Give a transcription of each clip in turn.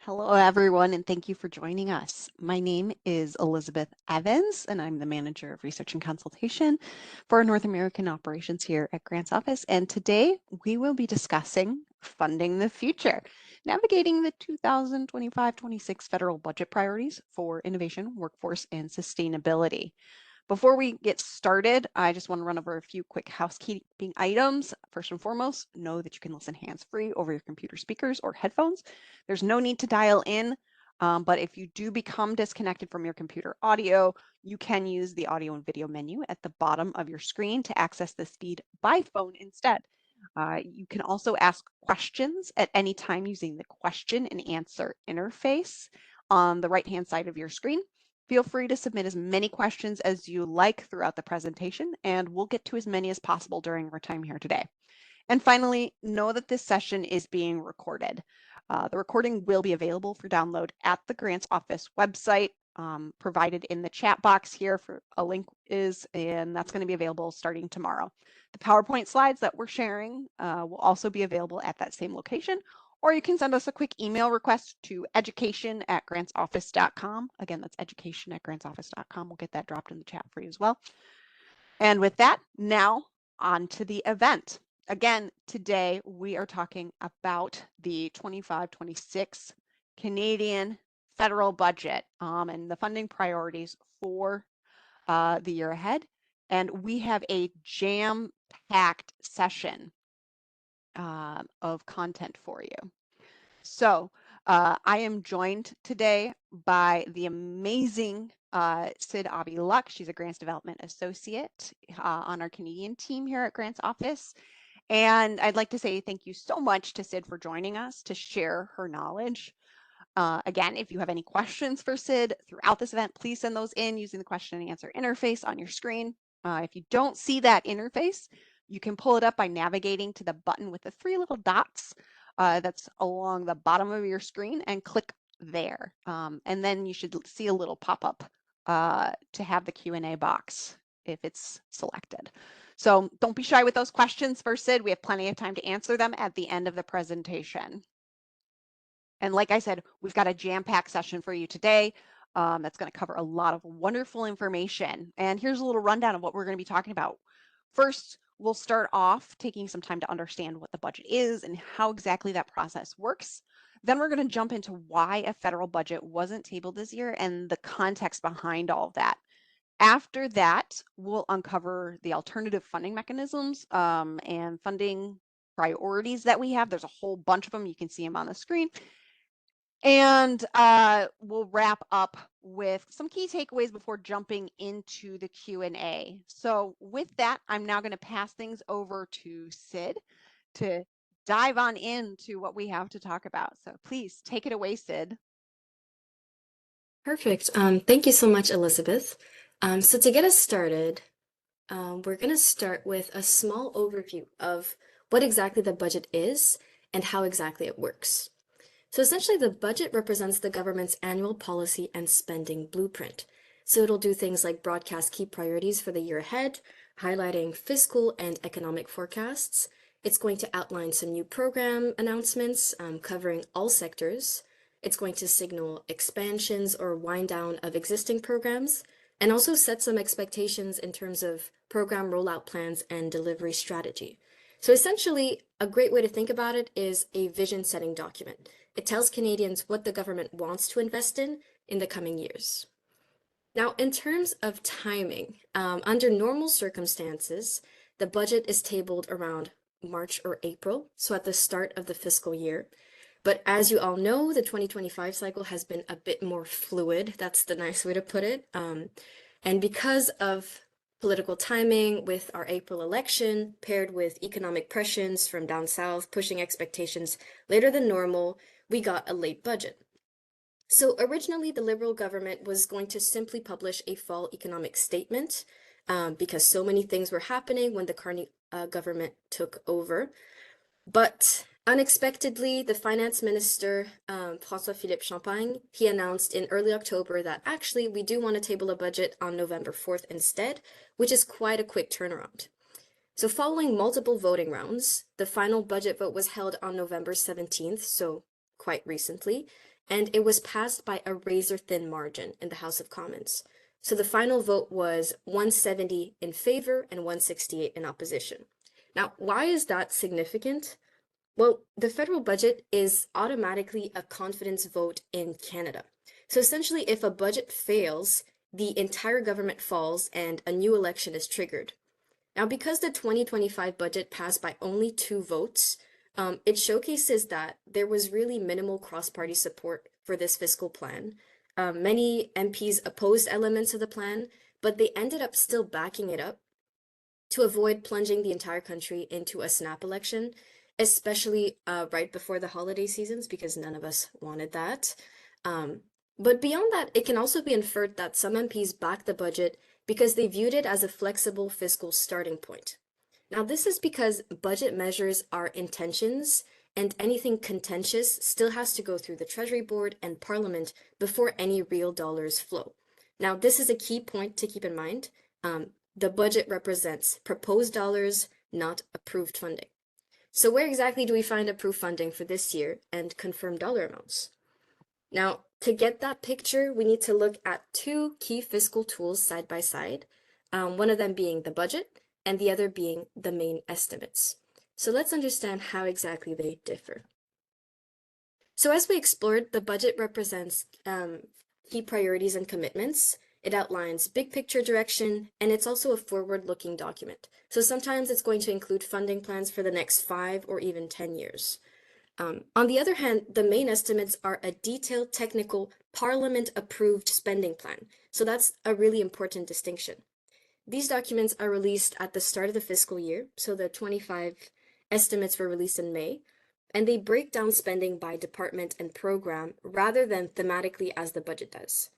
Hello, everyone, and thank you for joining us. My name is Elizabeth Evans, and I'm the Manager of Research and Consultation for North American Operations here at Grant's office. And today we will be discussing funding the future, navigating the 2025-26 federal budget priorities for innovation, workforce, and sustainability. Before we get started, I just want to run over a few quick housekeeping items. First and foremost, know that you can listen hands-free over your computer speakers or headphones. There's no need to dial in, but if you do become disconnected from your computer audio, you can use the audio and video menu at the bottom of your screen to access this feed by phone instead. You can also ask questions at any time using the question and answer interface on the right-hand side of your screen. Feel free to submit as many questions as you like throughout the presentation, and we'll get to as many as possible during our time here today. And finally, know that this session is being recorded. The recording will be available for download at the Grants Office website, provided in the chat box here for a link and that's going to be available starting tomorrow. The PowerPoint slides that we're sharing will also be available at that same location, or you can send us a quick email request to education@grantsoffice.com. Again, that's education@grantsoffice.com. We'll get that dropped in the chat for you as well. And with that, now on to the event. Again, today we are talking about the 25-26 Canadian federal budget and the funding priorities for the year ahead. And we have a jam-packed session of content for you. So I am joined today by the amazing Sid Avi-Luck. She's a Grants Development Associate on our Canadian team here at Grants Office. And I'd like to say thank you so much to Sid for joining us to share her knowledge. Again, if you have any questions for Sid throughout this event, please send those in using the question and answer interface on your screen. If you don't see that interface, you can pull it up by navigating to the button with the three little dots that's along the bottom of your screen and click there. And then you should see a little pop-up to have the Q&A box if it's selected. So don't be shy with those questions for Sid. We have plenty of time to answer them at the end of the presentation. And like I said, we've got a jam-packed session for you today that's going to cover a lot of wonderful information. And here's a little rundown of what we're going to be talking about. First, we'll start off taking some time to understand what the budget is and how exactly that process works. Then we're going to jump into why a federal budget wasn't tabled this year and the context behind all of that. After that, we'll uncover the alternative funding mechanisms and funding priorities that we have. There's a whole bunch of them. You can see them on the screen. And we'll wrap up with some key takeaways before jumping into the Q&A. So with that, I'm now going to pass things over to Sid to dive on into what we have to talk about. So please take it away, Sid. Perfect. Thank you so much, Elizabeth. So to get us started, we're going to start with a small overview of what exactly the budget is and how exactly it works. So essentially, the budget represents the government's annual policy and spending blueprint. So it'll do things like broadcast key priorities for the year ahead, highlighting fiscal and economic forecasts. It's going to outline some new program announcements covering all sectors. It's going to signal expansions or wind down of existing programs, and also set some expectations in terms of program rollout plans and delivery strategy. So essentially, a great way to think about it is a vision setting document. It tells Canadians what the government wants to invest in the coming years. Now, in terms of timing, under normal circumstances, the budget is tabled around March or April, so at the start of the fiscal year. But as you all know, the 2025 cycle has been a bit more fluid. That's the nice way to put it. And because of political timing with our April election, paired with economic pressures from down south pushing expectations later than normal, we got a late budget. So originally, the Liberal government was going to simply publish a fall economic statement because so many things were happening when the Carney government took over. But unexpectedly, the finance minister, François-Philippe Champagne, he announced in early October that actually we do want to table a budget on November 4th instead, which is quite a quick turnaround. So following multiple voting rounds, the final budget vote was held on November 17th, so quite recently, and it was passed by a razor-thin margin in the House of Commons. So the final vote was 170 in favor and 168 in opposition. Now, why is that significant? Well, the federal budget is automatically a confidence vote in Canada. So essentially, if a budget fails, the entire government falls and a new election is triggered. Now, because the 2025 budget passed by only 2 votes, it showcases that there was really minimal cross-party support for this fiscal plan. Many MPs opposed elements of the plan, but they ended up still backing it up to avoid plunging the entire country into a snap election, especially right before the holiday seasons, because none of us wanted that. Um, but beyond that, it can also be inferred that some MPs backed the budget because they viewed it as a flexible fiscal starting point. Now, this is because budget measures are intentions, and anything contentious still has to go through the Treasury Board and Parliament before any real dollars flow. Now, this is a key point to keep in mind. The budget represents proposed dollars, not approved funding. So where exactly do we find approved funding for this year and confirmed dollar amounts? Now, to get that picture, we need to look at 2 key fiscal tools side by side, one of them being the budget and the other being the main estimates. So let's understand how exactly they differ. So as we explored, the budget represents key priorities and commitments. It outlines big picture direction, and it's also a forward-looking document. So sometimes it's going to include funding plans for the next 5 or even 10 years. On the other hand, the main estimates are a detailed, technical, Parliament-approved spending plan. So that's a really important distinction. These documents are released at the start of the fiscal year, so the 25 estimates were released in May, and they break down spending by department and program rather than thematically as the budget does.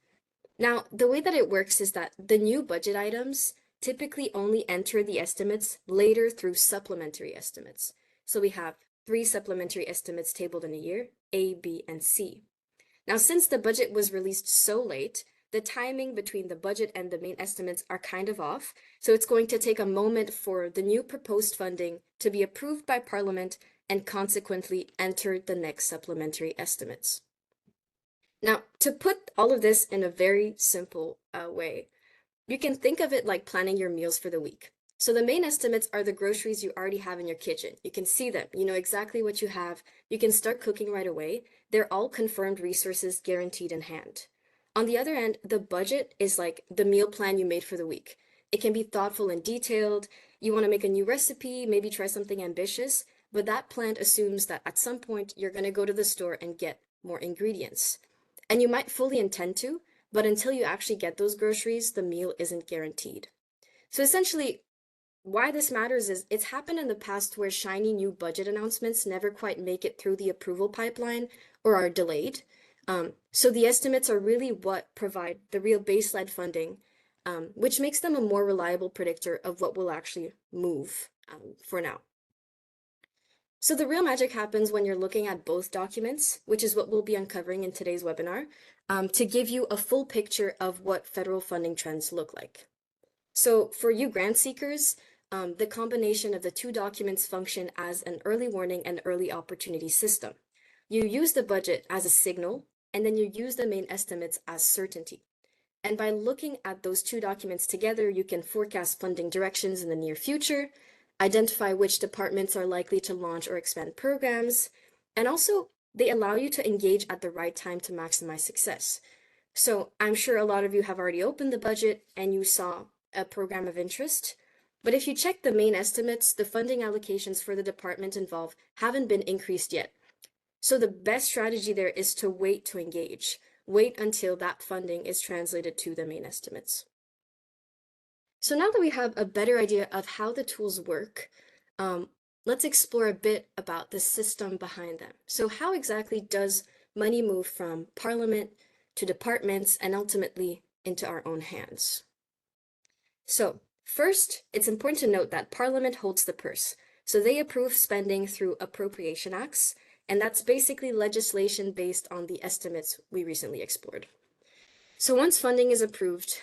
Now, the way that it works is that the new budget items typically only enter the estimates later through supplementary estimates. So we have 3 supplementary estimates tabled in a year, A, B, and C. Now, since the budget was released so late, the timing between the budget and the main estimates are kind of off, so it's going to take a moment for the new proposed funding to be approved by Parliament and consequently enter the next supplementary estimates. Now, to put all of this in a very simple way, you can think of it like planning your meals for the week. So the main estimates are the groceries you already have in your kitchen. You can see them, you know exactly what you have. You can start cooking right away. They're all confirmed resources guaranteed in hand. On the other end, the budget is like the meal plan you made for the week. It can be thoughtful and detailed. You want to make a new recipe, maybe try something ambitious, but that plan assumes that at some point you're going to go to the store and get more ingredients. And you might fully intend to, but until you actually get those groceries, the meal isn't guaranteed. So essentially, why this matters is it's happened in the past where shiny new budget announcements never quite make it through the approval pipeline or are delayed. So the estimates are really what provide the real baseline funding, which makes them a more reliable predictor of what will actually move for now. So the real magic happens when you're looking at both documents, which is what we'll be uncovering in today's webinar, to give you a full picture of what federal funding trends look like. So for you grant seekers, the combination of the 2 documents function as an early warning and early opportunity system. You use the budget as a signal, and then you use the main estimates as certainty. And by looking at those 2 documents together, you can forecast funding directions in the near future, identify which departments are likely to launch or expand programs, and also they allow you to engage at the right time to maximize success. So I'm sure a lot of you have already opened the budget and you saw a program of interest. But if you check the main estimates, the funding allocations for the department involved haven't been increased yet. So the best strategy there is to wait to engage. Wait until that funding is translated to the main estimates. So now that we have a better idea of how the tools work, let's explore a bit about the system behind them. So how exactly does money move from Parliament to departments and ultimately into our own hands? So first, it's important to note that Parliament holds the purse. So they approve spending through appropriation acts, and that's basically legislation based on the estimates we recently explored. So once funding is approved,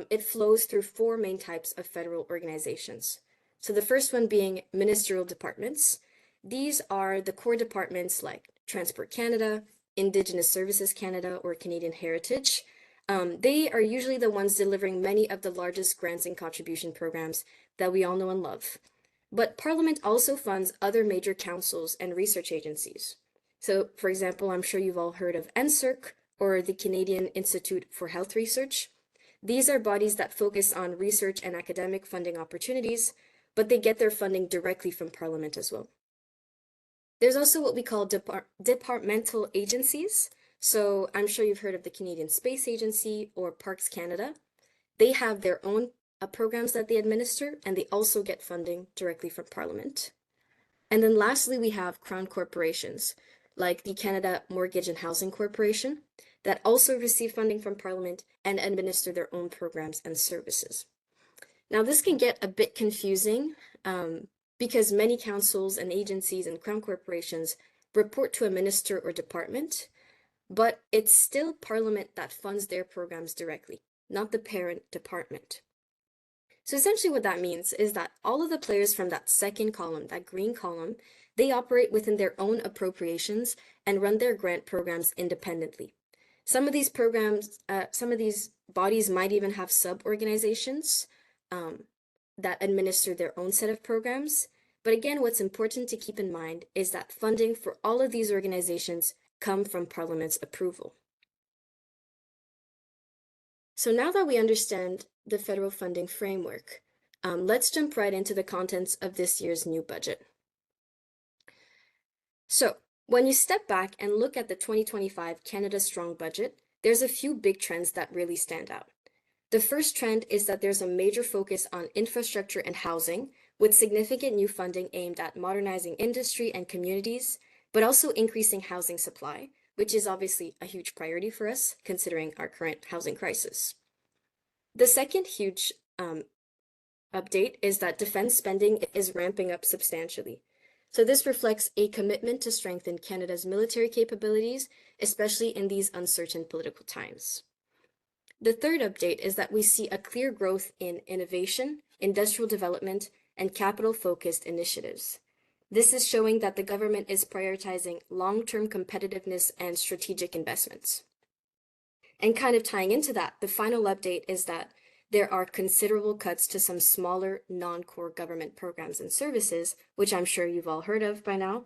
it flows through 4 main types of federal organizations. So the first one being ministerial departments. These are the core departments like Transport Canada, Indigenous Services Canada or Canadian Heritage. They are usually the ones delivering many of the largest grants and contribution programs that we all know and love. But Parliament also funds other major councils and research agencies. So, for example, I'm sure you've all heard of NSERC or the Canadian Institute for Health Research. These are bodies that focus on research and academic funding opportunities, but they get their funding directly from Parliament as well. There's also what we call departmental agencies. So I'm sure you've heard of the Canadian Space Agency or Parks Canada. They have their own programs that they administer, and they also get funding directly from Parliament. And then lastly, we have crown corporations, like the Canada Mortgage and Housing Corporation, that also receive funding from Parliament and administer their own programs and services. Now, this can get a bit confusing because many councils and agencies and crown corporations report to a minister or department, but it's still Parliament that funds their programs directly, not the parent department. So essentially what that means is that all of the players from that second column, that green column, they operate within their own appropriations and run their grant programs independently. Some of these programs, some of these bodies might even have sub-organizations that administer their own set of programs. But again, what's important to keep in mind is that funding for all of these organizations come from Parliament's approval. So now that we understand the federal funding framework, let's jump right into the contents of this year's new budget. So when you step back and look at the 2025 Canada Strong budget, there's a few big trends that really stand out. The first trend is that there's a major focus on infrastructure and housing, with significant new funding aimed at modernizing industry and communities, but also increasing housing supply, which is obviously a huge priority for us, considering our current housing crisis. The second huge update is that defense spending is ramping up substantially. So this reflects a commitment to strengthen Canada's military capabilities, especially in these uncertain political times. The third update is that we see a clear growth in innovation, industrial development, and capital-focused initiatives. This is showing that the government is prioritizing long-term competitiveness and strategic investments. And kind of tying into that, the final update is that there are considerable cuts to some smaller non-core government programs and services, which I'm sure you've all heard of by now.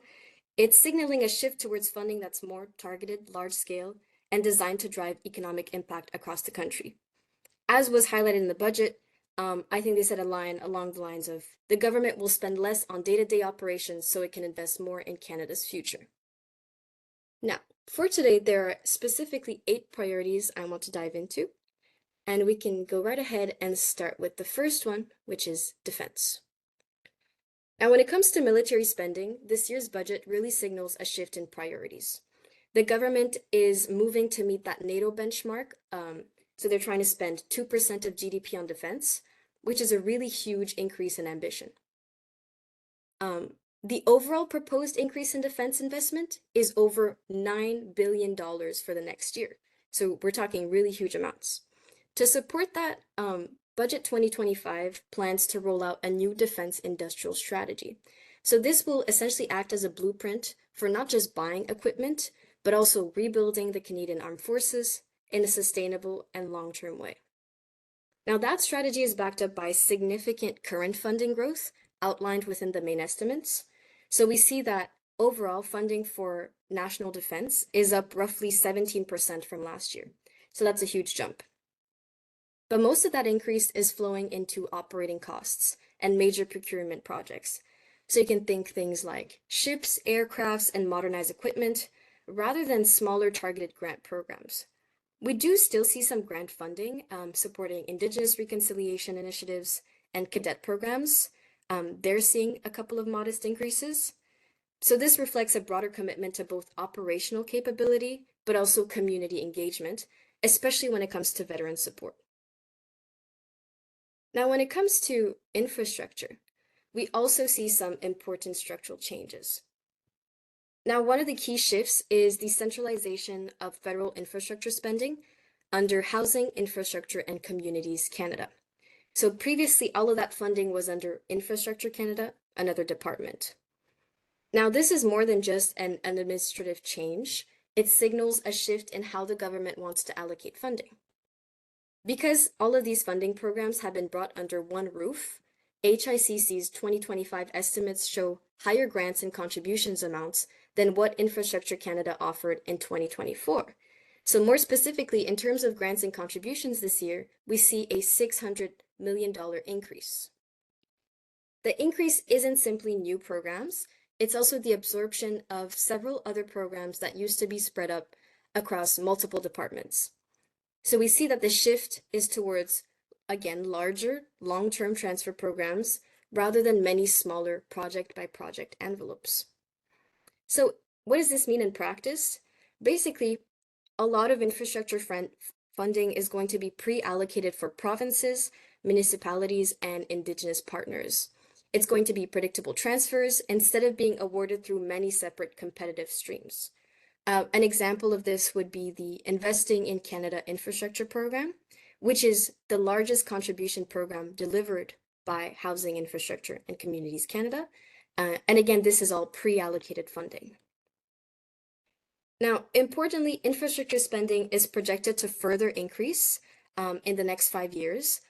It's signaling a shift towards funding that's more targeted, large-scale, and designed to drive economic impact across the country. As was highlighted in the budget, I think they said a line along the lines of, the government will spend less on day-to-day operations so it can invest more in Canada's future. Now, for today, there are specifically 8 priorities I want to dive into, and we can go right ahead and start with the first one, which is defense. Now, when it comes to military spending, this year's budget really signals a shift in priorities. The government is moving to meet that NATO benchmark, so they're trying to spend 2% of GDP on defense, which is a really huge increase in ambition. The overall proposed increase in defense investment is over $9 billion for the next year. So we're talking really huge amounts. To support that, Budget 2025 plans to roll out a new defense industrial strategy. So this will essentially act as a blueprint for not just buying equipment, but also rebuilding the Canadian Armed Forces in a sustainable and long-term way. Now, that strategy is backed up by significant current funding growth outlined within the main estimates. So we see that overall funding for national defense is up roughly 17% from last year. So that's a huge jump. But most of that increase is flowing into operating costs and major procurement projects. So you can think things like ships, aircrafts, and modernized equipment, rather than smaller targeted grant programs. We do still see some grant funding supporting Indigenous reconciliation initiatives and cadet programs. They're seeing a couple of modest increases. So this reflects a broader commitment to both operational capability, but also community engagement, especially when it comes to veteran support. Now, when it comes to infrastructure, we also see some important structural changes. Now, one of the key shifts is the centralization of federal infrastructure spending under Housing, Infrastructure, and Communities Canada. So previously, all of that funding was under Infrastructure Canada, another department. Now, this is more than just an administrative change. It signals a shift in how the government wants to allocate funding. Because all of these funding programs have been brought under one roof, HICC's 2025 estimates show higher grants and contributions amounts than what Infrastructure Canada offered in 2024. So more specifically, in terms of grants and contributions this year, we see a $600 million increase. The increase isn't simply new programs, it's also the absorption of several other programs that used to be spread up across multiple departments. So we see that the shift is towards, again, larger long-term transfer programs rather than many smaller project-by-project envelopes. So what does this mean in practice? Basically, a lot of infrastructure funding is going to be pre-allocated for provinces, municipalities, and Indigenous partners. It's going to be predictable transfers instead of being awarded through many separate competitive streams. An example of this would be the Investing in Canada Infrastructure Program, which is the largest contribution program delivered by Housing, Infrastructure, and Communities Canada. And again, this is all pre-allocated funding. Now, importantly, infrastructure spending is projected to further increase in the next 5 years,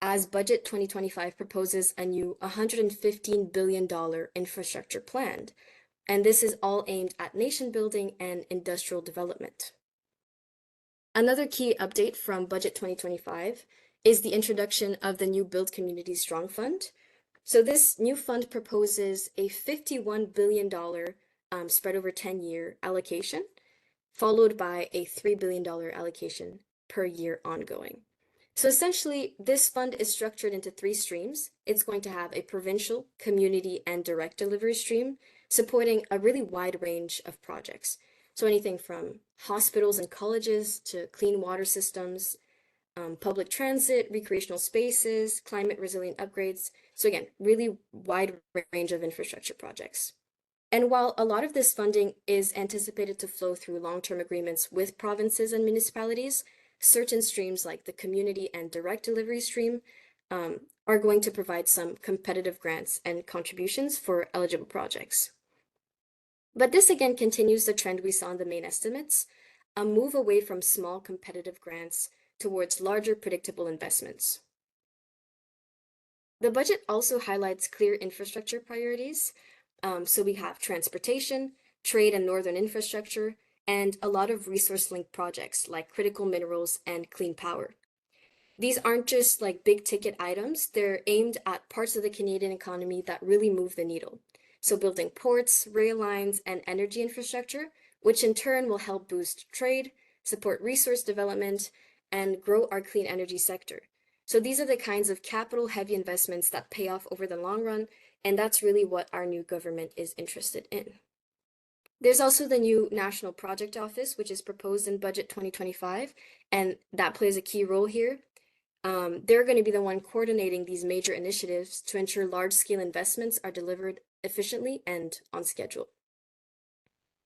as Budget 2025 proposes a new $115 billion infrastructure plan. And this is all aimed at nation building and industrial development. Another key update from Budget 2025 is the introduction of the new Build Communities Strong Fund. So this new fund proposes a $51 billion spread over 10-year allocation, followed by a $3 billion allocation per year ongoing. So essentially, this fund is structured into 3 streams. It's going to have a provincial, community, and direct delivery stream, supporting a really wide range of projects. So anything from hospitals and colleges to clean water systems, public transit, recreational spaces, climate resilient upgrades. So again, really wide range of infrastructure projects. And while a lot of this funding is anticipated to flow through long-term agreements with provinces and municipalities, certain streams like the community and direct delivery stream are going to provide some competitive grants and contributions for eligible projects. But this again continues the trend we saw in the main estimates, a move away from small competitive grants towards larger predictable investments. The budget also highlights clear infrastructure priorities. So we have transportation, trade and northern infrastructure, and a lot of resource-linked projects like critical minerals and clean power. These aren't just like big ticket items, they're aimed at parts of the Canadian economy that really move the needle. So building ports, rail lines, and energy infrastructure, which in turn will help boost trade, support resource development, and grow our clean energy sector. So these are the kinds of capital-heavy investments that pay off over the long run, and that's really what our new government is interested in. There's also the new National Project Office, which is proposed in Budget 2025, and that plays a key role here. They're going to be the one coordinating these major initiatives to ensure large-scale investments are delivered efficiently and on schedule.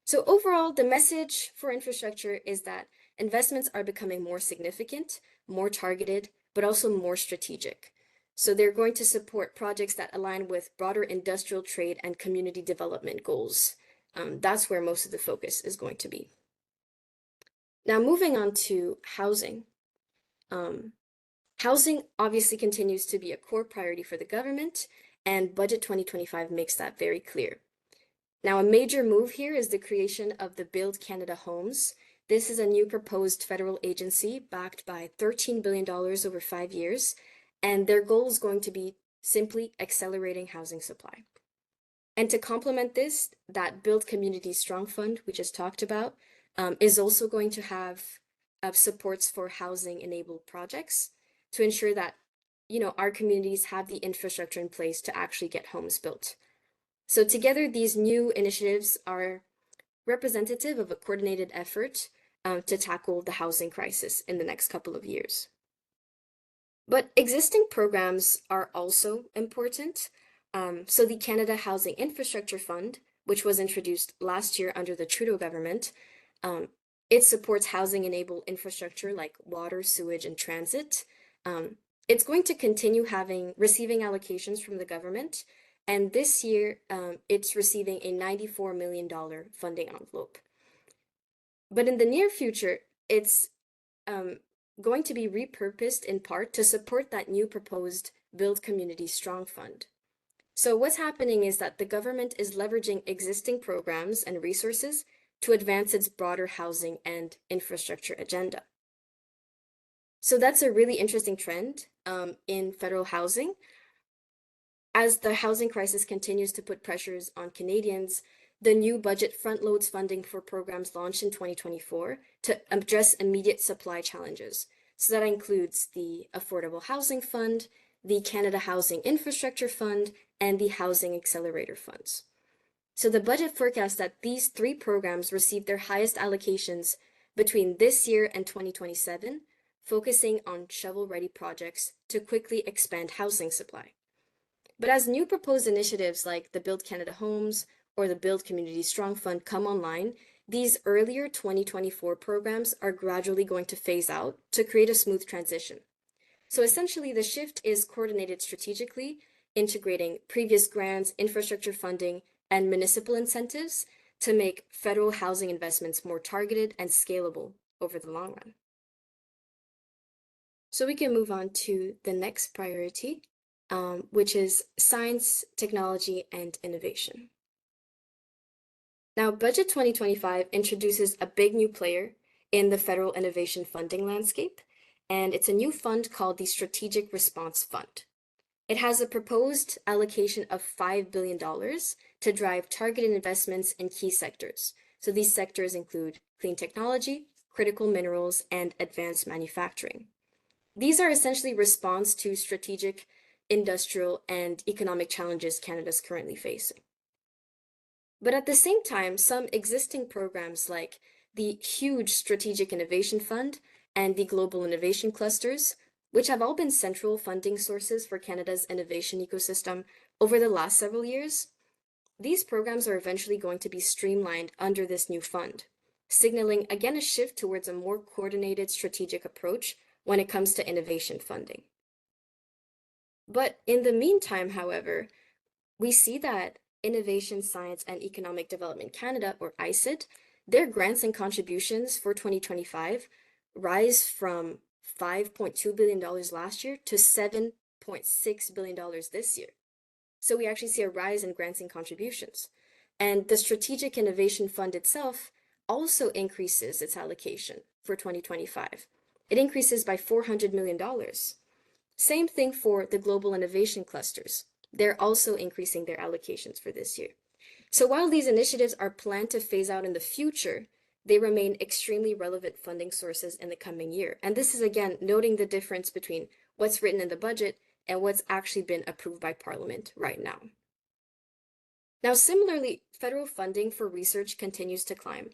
So overall, the message for infrastructure is that investments are becoming more significant, more targeted, but also more strategic. So they're going to support projects that align with broader industrial trade and community development goals. That's where most of the focus is going to be. Now, moving on to housing. Housing obviously continues to be a core priority for the government, and Budget 2025 makes that very clear. Now, a major move here is the creation of the Build Canada Homes. This is a new proposed federal agency backed by $13 billion over 5 years, and their goal is going to be simply accelerating housing supply. And to complement this, that Build Communities Strong Fund we just talked about is also going to have supports for housing-enabled projects to ensure that, our communities have the infrastructure in place to actually get homes built. So together, these new initiatives are representative of a coordinated effort to tackle the housing crisis in the next couple of years. But existing programs are also important. So the Canada Housing Infrastructure Fund, which was introduced last year under the Trudeau government, it supports housing-enabled infrastructure like water, sewage, and transit. It's going to continue receiving allocations from the government, and this year it's receiving a $94 million funding envelope. But in the near future, it's going to be repurposed in part to support that new proposed Build Community Strong Fund. So what's happening is that the government is leveraging existing programs and resources to advance its broader housing and infrastructure agenda. So that's a really interesting trend in federal housing. As the housing crisis continues to put pressures on Canadians, the new budget front loads funding for programs launched in 2024 to address immediate supply challenges. So that includes the Affordable Housing Fund, the Canada Housing Infrastructure Fund, and the Housing Accelerator Funds. So the budget forecasts that these three programs receive their highest allocations between this year and 2027, focusing on shovel-ready projects to quickly expand housing supply. But as new proposed initiatives like the Build Canada Homes or the Build Community Strong Fund come online, these earlier 2024 programs are gradually going to phase out to create a smooth transition. So essentially, the shift is coordinated strategically, integrating previous grants, infrastructure funding, and municipal incentives to make federal housing investments more targeted and scalable over the long run. So we can move on to the next priority, which is science, technology, and innovation. Now, Budget 2025 introduces a big new player in the federal innovation funding landscape, and it's a new fund called the Strategic Response Fund. It has a proposed allocation of $5 billion to drive targeted investments in key sectors. So these sectors include clean technology, critical minerals, and advanced manufacturing. These are essentially response to strategic, industrial, and economic challenges Canada's currently facing. But at the same time, some existing programs like the huge Strategic Innovation Fund and the Global Innovation Clusters, which have all been central funding sources for Canada's innovation ecosystem over the last several years, these programs are eventually going to be streamlined under this new fund, signaling again a shift towards a more coordinated strategic approach when it comes to innovation funding. But in the meantime, however, we see that Innovation, Science and Economic Development Canada, or ISED, their grants and contributions for 2025 rise from $5.2 billion last year to $7.6 billion this year. So we actually see a rise in grants and contributions. And the Strategic Innovation Fund itself also increases its allocation for 2025. It increases by $400 million. Same thing for the Global Innovation Clusters. They're also increasing their allocations for this year. So while these initiatives are planned to phase out in the future, they remain extremely relevant funding sources in the coming year. And this is, again, noting the difference between what's written in the budget and what's actually been approved by Parliament right now. Now, similarly, federal funding for research continues to climb.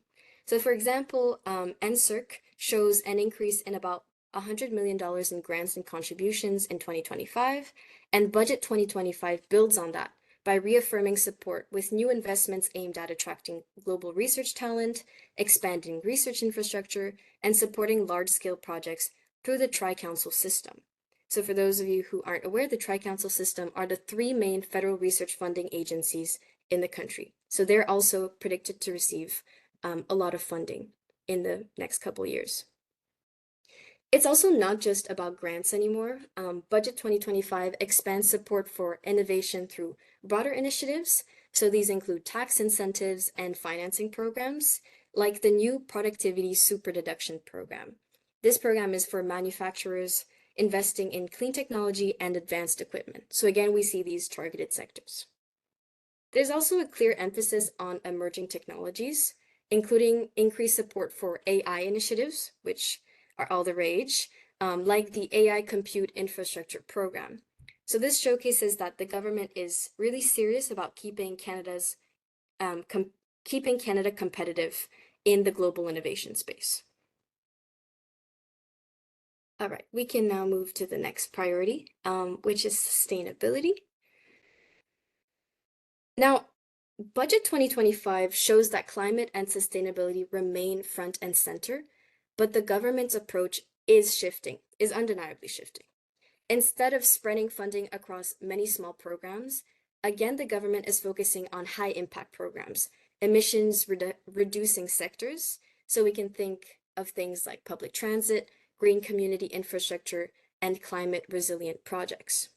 So, for example, NSERC shows an increase in about $100 million in grants and contributions in 2025, and Budget 2025 builds on that by reaffirming support with new investments aimed at attracting global research talent, expanding research infrastructure, and supporting large-scale projects through the Tri-Council system. So for those of you who aren't aware, the Tri-Council system are the three main federal research funding agencies in the country. So they're also predicted to receive a lot of funding in the next couple years. It's also not just about grants anymore. Budget 2025 expands support for innovation through broader initiatives. So these include tax incentives and financing programs, like the new Productivity Super Deduction Program. This program is for manufacturers investing in clean technology and advanced equipment. So again, we see these targeted sectors. There's also a clear emphasis on emerging technologies, including increased support for AI initiatives, which are all the rage, like the AI Compute Infrastructure Program. So this showcases that the government is really serious about keeping Canada competitive in the global innovation space. All right, we can now move to the next priority, which is sustainability. Now, Budget 2025 shows that climate and sustainability remain front and center, but the government's approach is undeniably shifting. Instead of spreading funding across many small programs, again, the government is focusing on high impact programs, emissions reducing sectors, So we can think of things like public transit, green community infrastructure, and climate resilient projects.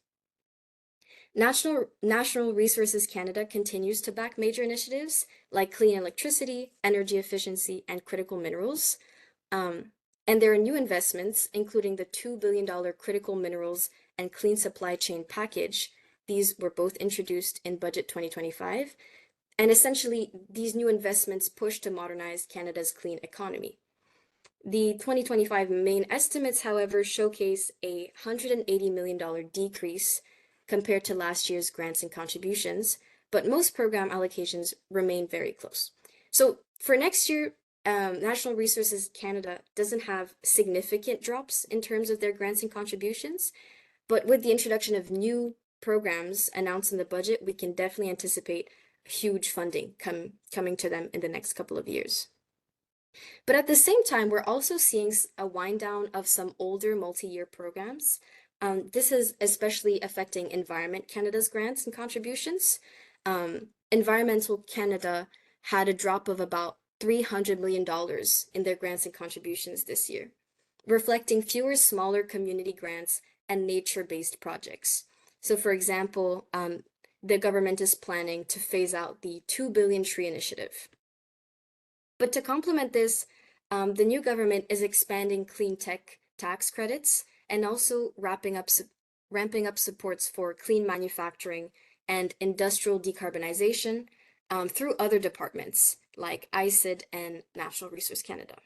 Natural Resources Canada continues to back major initiatives like clean electricity, energy efficiency, and critical minerals. Um, and there are new investments, including the $2 billion Critical Minerals and Clean Supply Chain Package. These were both introduced in Budget 2025. And essentially, these new investments push to modernize Canada's clean economy. The 2025 main estimates, however, showcase a $180 million decrease compared to last year's grants and contributions, but most program allocations remain very close. So for next year, Natural Resources Canada doesn't have significant drops in terms of their grants and contributions, but with the introduction of new programs announced in the budget, we can definitely anticipate huge funding coming to them in the next couple of years. But at the same time, we're also seeing a wind down of some older multi-year programs. This is especially affecting Environment Canada's grants and contributions. Environmental Canada had a drop of about $300 million in their grants and contributions this year, reflecting fewer smaller community grants and nature-based projects. So for example, the government is planning to phase out the 2 billion tree initiative. But to complement this, the new government is expanding clean tech tax credits and also ramping up supports for clean manufacturing and industrial decarbonization through other departments like ICID and Natural Resource Canada.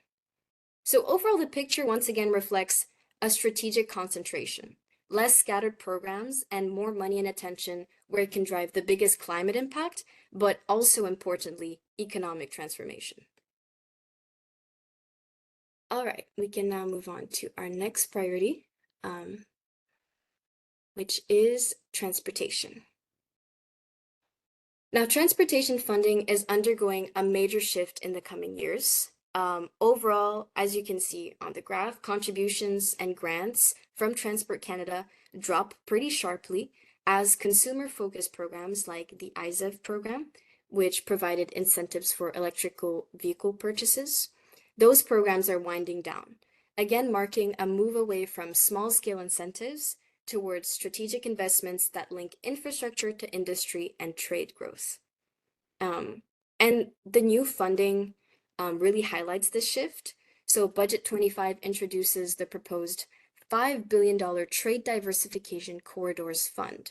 So overall, the picture once again reflects a strategic concentration, less scattered programs, and more money and attention where it can drive the biggest climate impact, but also importantly, economic transformation. All right, we can now move on to our next priority, which is transportation. Now, transportation funding is undergoing a major shift in the coming years. Overall, as you can see on the graph, contributions and grants from Transport Canada drop pretty sharply as consumer-focused programs like the IZEV program, which provided incentives for electrical vehicle purchases, those programs are winding down, again marking a move away from small-scale incentives towards strategic investments that link infrastructure to industry and trade growth. And the new funding really highlights this shift. So Budget 25 introduces the proposed $5 billion Trade Diversification Corridors Fund.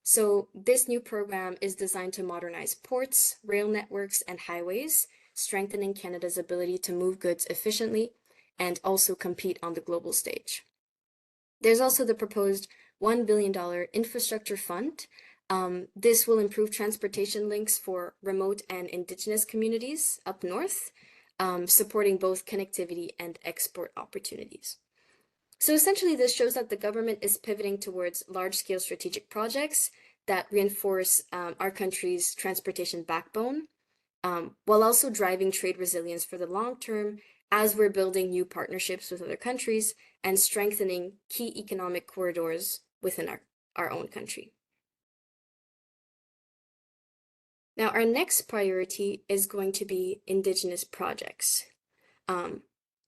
So this new program is designed to modernize ports, rail networks, and highways, strengthening Canada's ability to move goods efficiently and also compete on the global stage. There's also the proposed $1 billion infrastructure fund. This will improve transportation links for remote and Indigenous communities up north, supporting both connectivity and export opportunities. So essentially, this shows that the government is pivoting towards large-scale strategic projects that reinforce our country's transportation backbone, while also driving trade resilience for the long term as we're building new partnerships with other countries and strengthening key economic corridors within our own country. Now, our next priority is going to be Indigenous projects.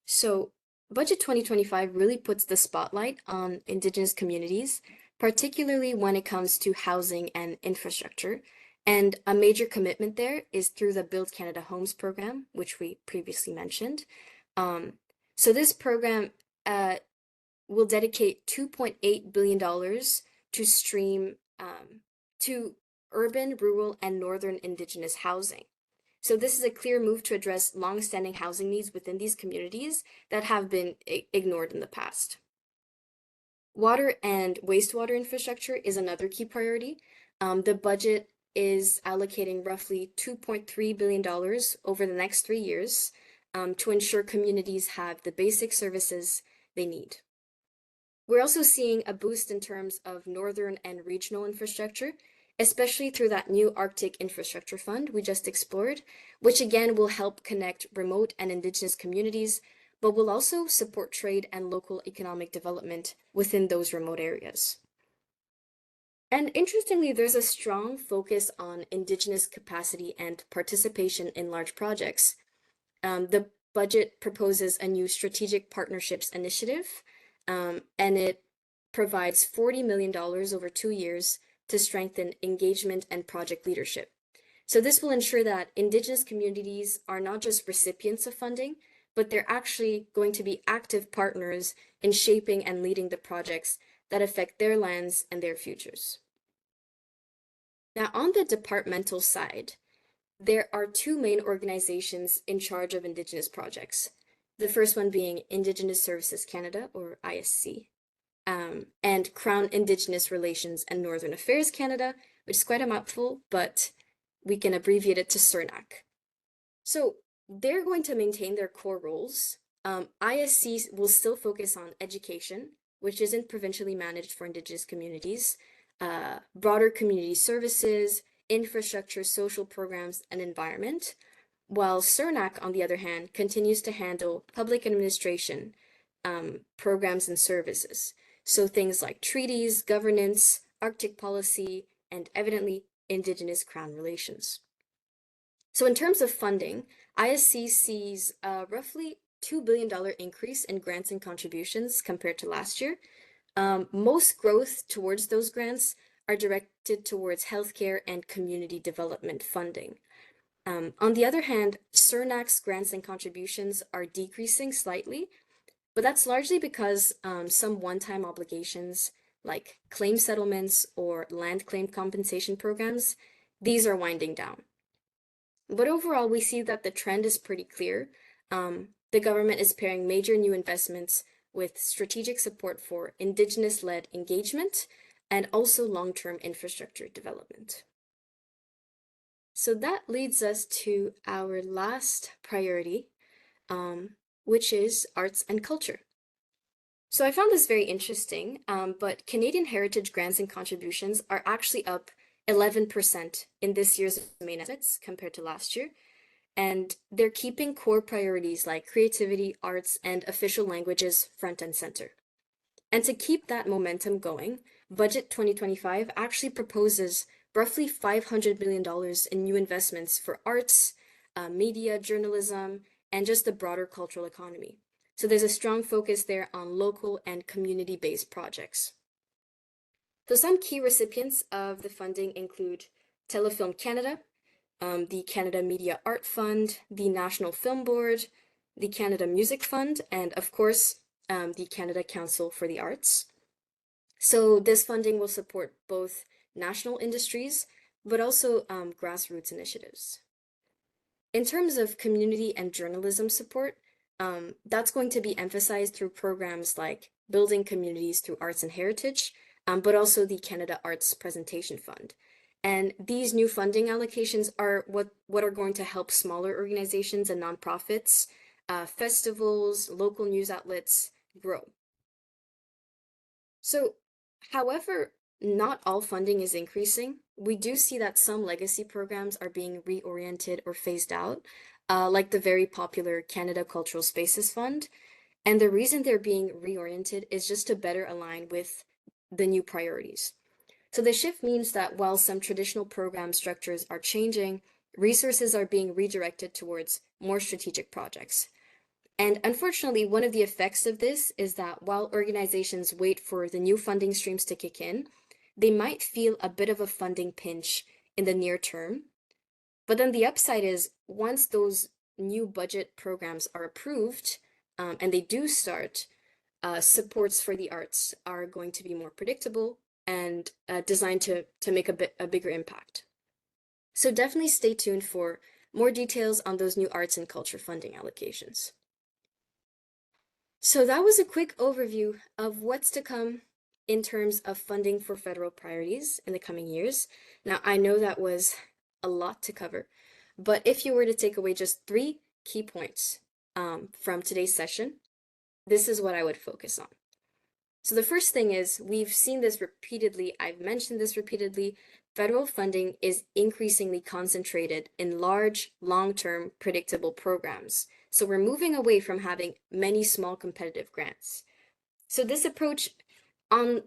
So Budget 2025 really puts the spotlight on Indigenous communities, particularly when it comes to housing and infrastructure. And a major commitment there is through the Build Canada Homes program, which we previously mentioned. So this program will dedicate $2.8 billion to stream to urban, rural, and northern Indigenous housing. So this is a clear move to address long-standing housing needs within these communities that have been ignored in the past. Water and wastewater infrastructure is another key priority. The budget is allocating roughly $2.3 billion over the next 3 years to ensure communities have the basic services they need. We're also seeing a boost in terms of northern and regional infrastructure, especially through that new Arctic Infrastructure Fund we just explored, which again will help connect remote and Indigenous communities, but will also support trade and local economic development within those remote areas. And interestingly, there's a strong focus on Indigenous capacity and participation in large projects. The budget proposes a new strategic partnerships initiative, and it provides $40 million over 2 years to strengthen engagement and project leadership. So this will ensure that Indigenous communities are not just recipients of funding, but they're actually going to be active partners in shaping and leading the projects that affect their lands and their futures. Now, on the departmental side, there are two main organizations in charge of Indigenous projects. The first one being Indigenous Services Canada, or ISC, and Crown Indigenous Relations and Northern Affairs Canada, which is quite a mouthful, but we can abbreviate it to CERNAC. So they're going to maintain their core roles. ISC will still focus on education, which isn't provincially managed for Indigenous communities, broader community services, infrastructure, social programs, and environment, while CERNAC, on the other hand, continues to handle public administration, programs and services. So things like treaties, governance, Arctic policy, and evidently Indigenous Crown relations. So in terms of funding, ISC sees a roughly $2 billion increase in grants and contributions compared to last year. Most growth towards those grants are directed towards healthcare and community development funding. On the other hand, CERNAC's grants and contributions are decreasing slightly, but that's largely because some one-time obligations like claim settlements or land claim compensation programs, these are winding down. But overall, we see that the trend is pretty clear. The government is pairing major new investments with strategic support for Indigenous-led engagement and also long-term infrastructure development. So that leads us to our last priority, which is arts and culture. So I found this very interesting, but Canadian Heritage grants and contributions are actually up 11% in this year's main efforts compared to last year. And they're keeping core priorities like creativity, arts, and official languages front and center. And to keep that momentum going, Budget 2025 actually proposes roughly $500 million in new investments for arts, media, journalism, and just the broader cultural economy. So there's a strong focus there on local and community-based projects. So some key recipients of the funding include Telefilm Canada, the Canada Media Art Fund, the National Film Board, the Canada Music Fund, and of course, the Canada Council for the Arts. So this funding will support both national industries, but also grassroots initiatives. In terms of community and journalism support, that's going to be emphasized through programs like Building Communities Through Arts and Heritage, but also the Canada Arts Presentation Fund. And these new funding allocations are what are going to help smaller organizations and nonprofits, festivals, local news outlets grow. So, however, not all funding is increasing. We do see that some legacy programs are being reoriented or phased out, like the very popular Canada Cultural Spaces Fund. And the reason they're being reoriented is just to better align with the new priorities. So the shift means that while some traditional program structures are changing, resources are being redirected towards more strategic projects. And unfortunately, one of the effects of this is that while organizations wait for the new funding streams to kick in, they might feel a bit of a funding pinch in the near term. But then the upside is once those new budget programs are approved, and they do start, supports for the arts are going to be more predictable and designed to make a bigger impact. So definitely stay tuned for more details on those new arts and culture funding allocations. So that was a quick overview of what's to come in terms of funding for federal priorities in the coming years. Now, I know that was a lot to cover, but if you were to take away just 3 key points from today's session, this is what I would focus on. So the first thing is, we've seen this repeatedly, I've mentioned this repeatedly, federal funding is increasingly concentrated in large, long-term, predictable programs. So we're moving away from having many small competitive grants. So this approach, on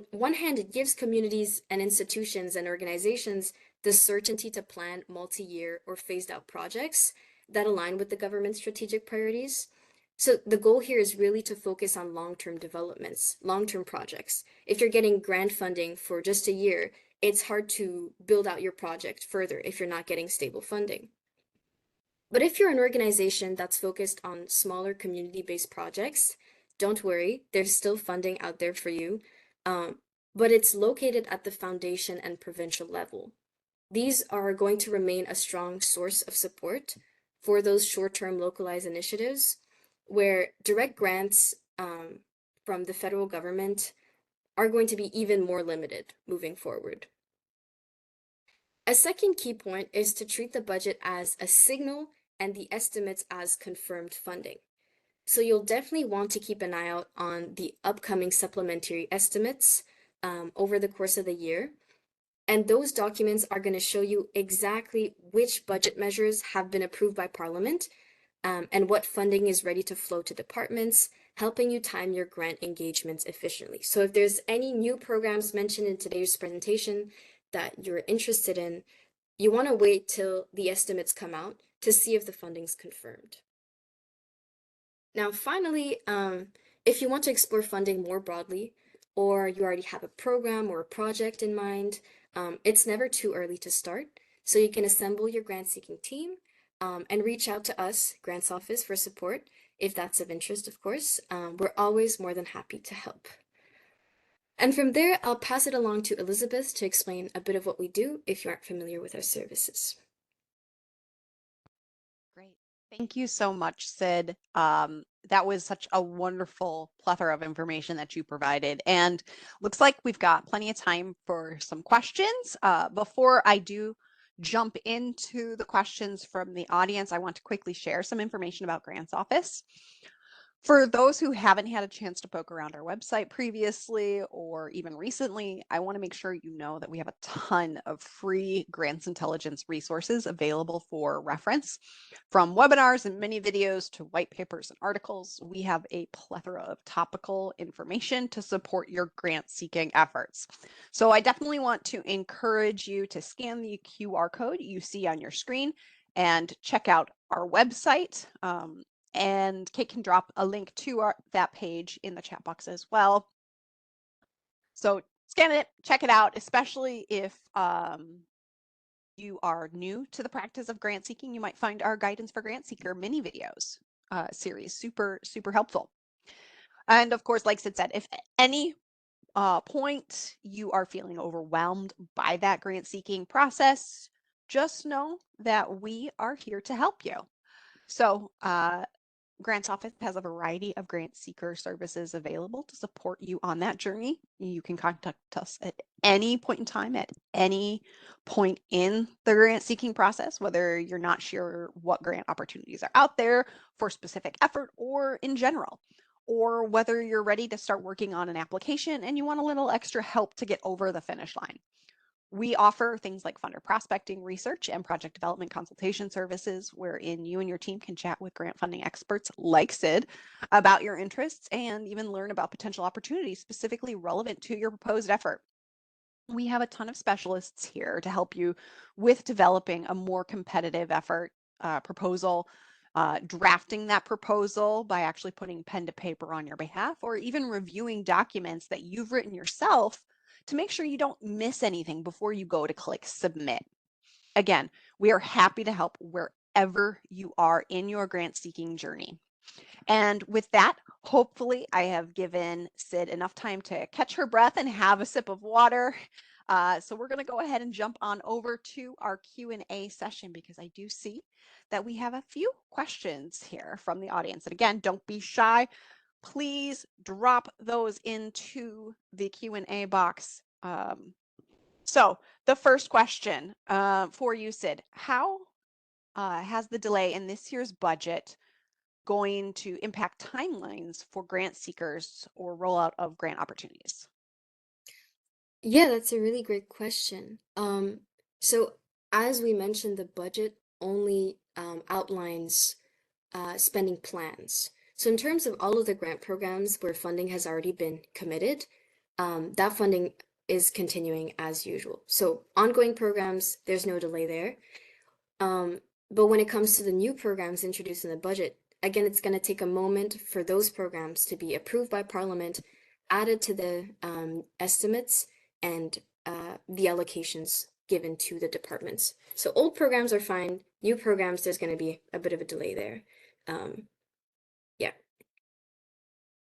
one hand, it gives communities and institutions and organizations the certainty to plan multi-year or phased out projects that align with the government's strategic priorities. So the goal here is really to focus on long-term developments, long-term projects. If you're getting grant funding for just a year, it's hard to build out your project further if you're not getting stable funding. But if you're an organization that's focused on smaller community-based projects, don't worry, there's still funding out there for you, um, but it's located at the foundation and provincial level. These are going to remain a strong source of support for those short-term localized initiatives where direct grants from the federal government are going to be even more limited moving forward. A second key point is to treat the budget as a signal and the estimates as confirmed funding. So you'll definitely want to keep an eye out on the upcoming supplementary estimates over the course of the year. And those documents are going to show you exactly which budget measures have been approved by Parliament and what funding is ready to flow to departments, helping you time your grant engagements efficiently. So if there's any new programs mentioned in today's presentation that you're interested in, you want to wait till the estimates come out to see if the funding's confirmed. Now, finally, if you want to explore funding more broadly, or you already have a program or a project in mind, it's never too early to start. So you can assemble your grant-seeking team and reach out to us, Grants Office, for support, if that's of interest, of course. We're always more than happy to help. And from there, I'll pass it along to Elizabeth to explain a bit of what we do if you aren't familiar with our services. Great. Thank you so much, Sid. That was such a wonderful plethora of information that you provided. And looks like we've got plenty of time for some questions. Before I do jump into the questions from the audience, I want to quickly share some information about Grants Office. For those who haven't had a chance to poke around our website previously or even recently, I want to make sure you know that we have a ton of free grants intelligence resources available for reference. From webinars and mini videos to white papers and articles, we have a plethora of topical information to support your grant seeking efforts. So I definitely want to encourage you to scan the QR code you see on your screen and check out our website. And Kate can drop a link to that page in the chat box as well. So scan it, check it out, especially if you are new to the practice of grant seeking. You might find our Guidance for Grant Seeker mini videos series super helpful. And of course, like Sid said, if at any point you are feeling overwhelmed by that grant seeking process, just know that we are here to help you. So Grants Office has a variety of grant seeker services available to support you on that journey. You can contact us at any point in time, at any point in the grant seeking process, whether you're not sure what grant opportunities are out there for specific effort or in general, or whether you're ready to start working on an application and you want a little extra help to get over the finish line. We offer things like funder prospecting, research, and project development consultation services, wherein you and your team can chat with grant funding experts like Sid about your interests and even learn about potential opportunities specifically relevant to your proposed effort. We have a ton of specialists here to help you with developing a more competitive effort proposal, drafting that proposal by actually putting pen to paper on your behalf, or even reviewing documents that you've written yourself to make sure you don't miss anything before you go to click submit. Again, we are happy to help wherever you are in your grant seeking journey. And with that, hopefully I have given Sid enough time to catch her breath and have a sip of water. So we're going to go ahead and jump on over to our Q&A session because I do see that we have a few questions here from the audience. And again, don't be shy. Please drop those into the Q&A box. So the first question for you, Sid, how has the delay in this year's budget going to impact timelines for grant seekers or rollout of grant opportunities? Yeah, that's a really great question. So as we mentioned, the budget only outlines spending plans. So in terms of all of the grant programs where funding has already been committed, that funding is continuing as usual. So ongoing programs, there's no delay there. But when it comes to the new programs introduced in the budget, again, it's going to take a moment for those programs to be approved by Parliament, added to the estimates, and the allocations given to the departments. So old programs are fine. New programs, there's going to be a bit of a delay there. Um, yeah.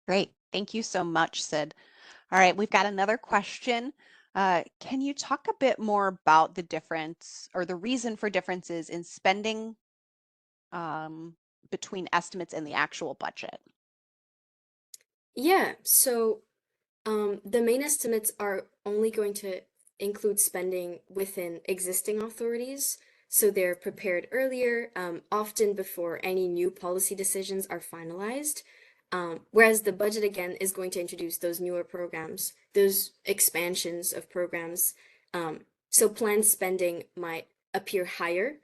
Great. Thank you so much, Sid. All right, we've got another question. Can you talk a bit more about the difference or the reason for differences in spending between estimates and the actual budget? Yeah. So the main estimates are only going to include spending within existing authorities, so they're prepared earlier, often before any new policy decisions are finalized. Whereas the budget, again, is going to introduce those newer programs, those expansions of programs. So planned spending might appear higher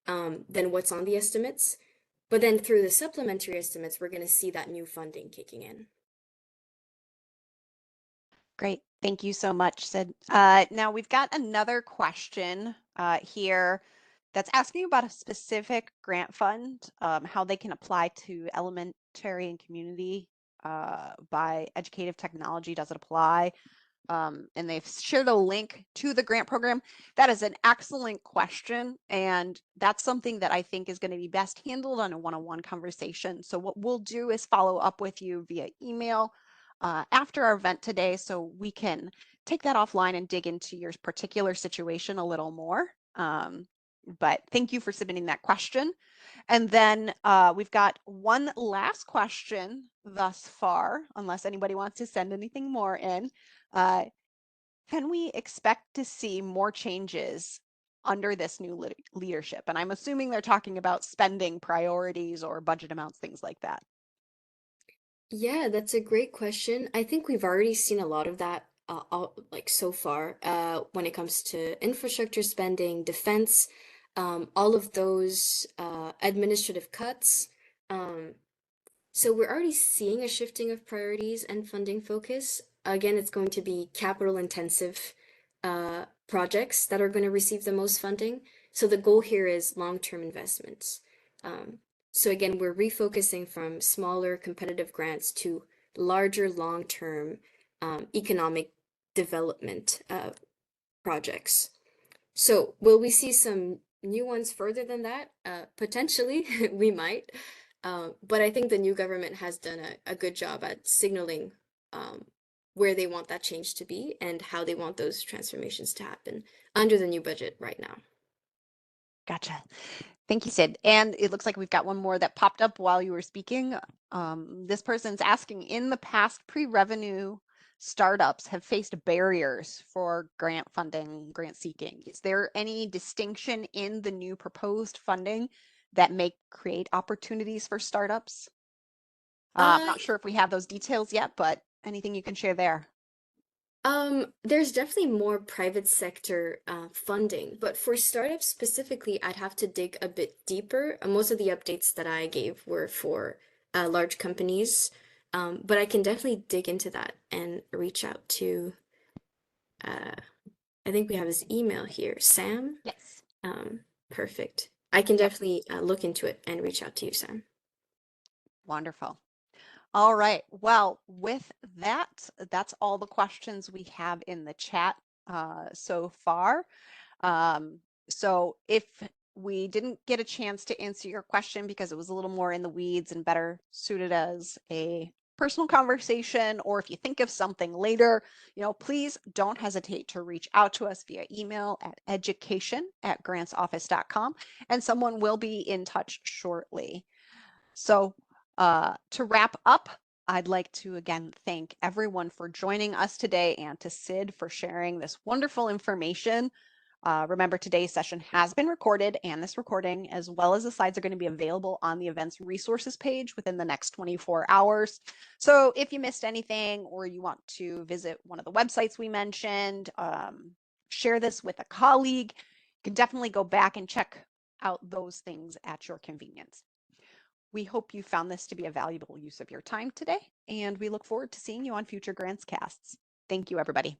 than what's on the estimates, but then through the supplementary estimates, we're going to see that new funding kicking in. Great. Thank you so much, Sid. Now we've got another question here that's asking about a specific grant fund, how they can apply to elementary and community by educative technology. Does it apply? And they've shared a link to the grant program. That is an excellent question. And that's something that I think is going to be best handled on a one-on-one conversation. So what we'll do is follow up with you via email after our event today so we can take that offline and dig into your particular situation a little more. But thank you for submitting that question. And then we've got one last question thus far, unless anybody wants to send anything more in. Can we expect to see more changes under this new leadership? And I'm assuming they're talking about spending priorities or budget amounts, things like that. Yeah, that's a great question. I think we've already seen a lot of that like so far when it comes to infrastructure spending, defense, all of those administrative cuts. Um, so we're already seeing a shifting of priorities and funding focus. Again, it's going to be capital intensive projects that are going to receive the most funding. So the goal here is long-term investments. Um, so again, we're refocusing from smaller competitive grants to larger long-term economic development projects. So will we see some new ones further than that? Potentially, we might. But I think the new government has done a good job at signaling where they want that change to be and how they want those transformations to happen under the new budget right now. Gotcha. Thank you, Sid. And it looks like we've got one more that popped up while you were speaking. This person's asking, in the past, pre-revenue startups have faced barriers for grant funding, grant seeking. Is there any distinction in the new proposed funding that may create opportunities for startups? Uh, Not sure if we have those details yet, but anything you can share there? there's definitely more private sector funding, but for startups specifically, I'd have to dig a bit deeper. Most of the updates that I gave were for large companies, but I can definitely dig into that and reach out to, uh, I think we have his email here, Sam. Yes. Um, Perfect. I can Yep. definitely look into it and reach out to you, Sam. Wonderful. All right. Well, with that, that's all the questions we have in the chat so far. Um, so if we didn't get a chance to answer your question because it was a little more in the weeds and better suited as a personal conversation, or if you think of something later, please don't hesitate to reach out to us via email at education@grantsoffice.com, and someone will be in touch shortly. So to wrap up, I'd like to again thank everyone for joining us today and to Sid for sharing this wonderful information. Remember, today's session has been recorded, and this recording, as well as the slides, are going to be available on the event's resources page within the next 24 hours. So if you missed anything or you want to visit one of the websites we mentioned, share this with a colleague, you can definitely go back and check out those things at your convenience. We hope you found this to be a valuable use of your time today, and we look forward to seeing you on future Grants Casts. Thank you, everybody.